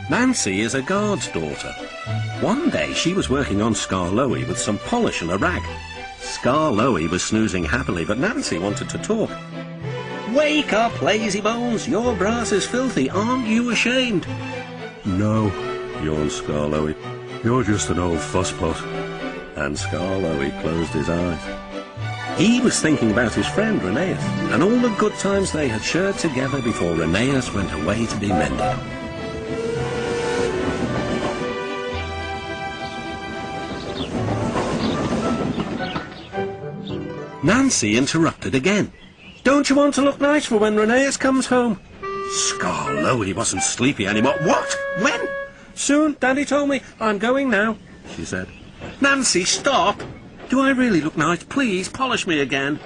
Nancy is a guard's daughter. One day she was working on Skarloey with some polish and a rag. Skarloey was snoozing happily, but Nancy wanted to talk. "Wake up, lazy bones! Your brass is filthy. Aren't you ashamed?" "No," yawned Skarloey. "You're just an old fusspot." And Skarloey closed his eyes. He was thinking about his friend Rheneas, and all the good times they had shared together before Rheneas went away to be mended. Nancy interrupted again. "Don't you want to look nice for when Rheneas comes home?" Skarloey wasn't sleepy anymore. "What? When?" "Soon, Daddy told me. I'm going now," she said. "Nancy, stop! Do I really look nice? Please, polish me again."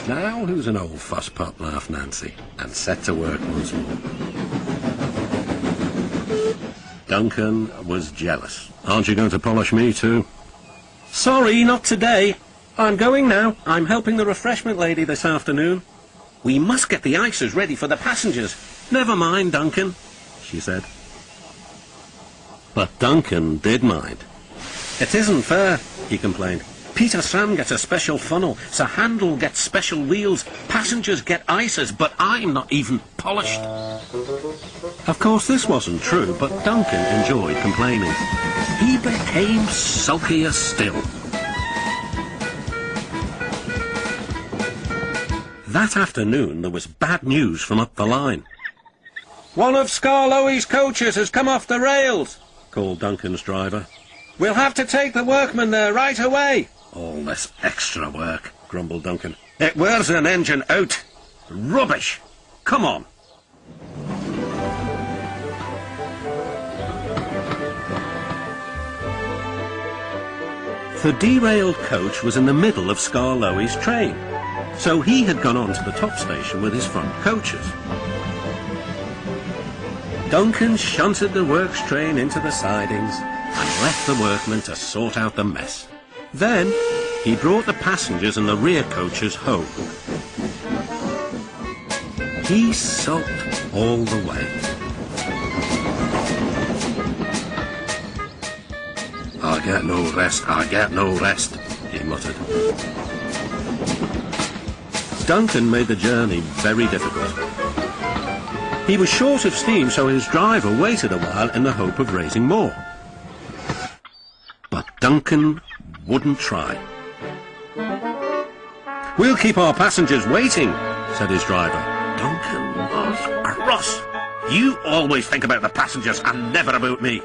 "Now who's an old fusspot?" laughed Nancy, and set to work once more. Duncan was jealous. "Aren't you going to polish me too?" "Sorry, not today. I'm going now. I'm helping the Refreshment Lady this afternoon. We must get the ices ready for the passengers." "Never mind, Duncan," she said. But Duncan did mind. "It isn't fair," he complained. "Peter Sam gets a special funnel, Sir Handel gets special wheels, passengers get ices, but I'm not even polished." Of course this wasn't true, but Duncan enjoyed complaining. He became sulkier still. That afternoon there was bad news from up the line. "One of Skarloey's coaches has come off the rails," called Duncan's driver. "We'll have to take the workmen there right away." "All this extra work," grumbled Duncan. "It wears an engine out. Rubbish. Come on." The derailed coach was in the middle of Skarloey's train, so he had gone on to the top station with his front coaches. Duncan shunted the works train into the sidings and left the workmen to sort out the mess. Then he brought the passengers and the rear coaches home. He sulked all the way. "I get no rest, I get no rest," he muttered. Duncan made the journey very difficult. He was short of steam, so his driver waited a while in the hope of raising more. But Duncan wouldn't try. "We'll keep our passengers waiting," said his driver. Duncan was cross. "You always think about the passengers and never about me."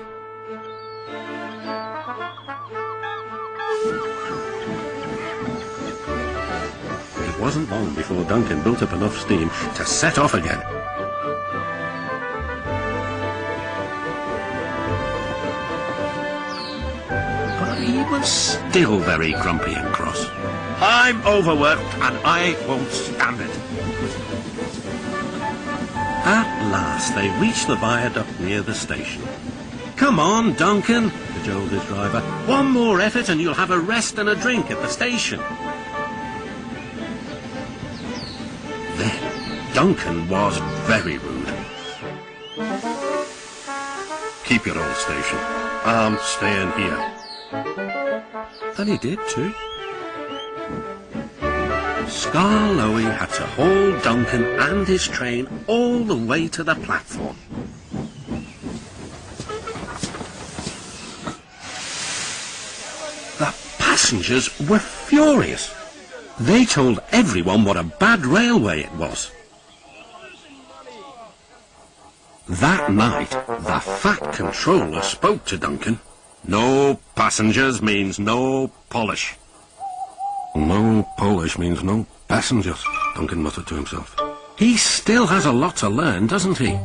It wasn't long before Duncan built up enough steam to set off again. He was still very grumpy and cross. "I'm overworked and I won't stand it." At last they reached the viaduct near the station. "Come on, Duncan," cajoled his driver. "One more effort and you'll have a rest and a drink at the station." Then Duncan was very rude. "Keep your old station. I'm staying here." And he did too. Skarloey had to haul Duncan and his train all the way to the platform. The passengers were furious. They told everyone what a bad railway it was. That night, the fat controller spoke to Duncan. "No passengers means no polish." "No polish means no passengers," Duncan muttered to himself. "He still has a lot to learn, doesn't he?"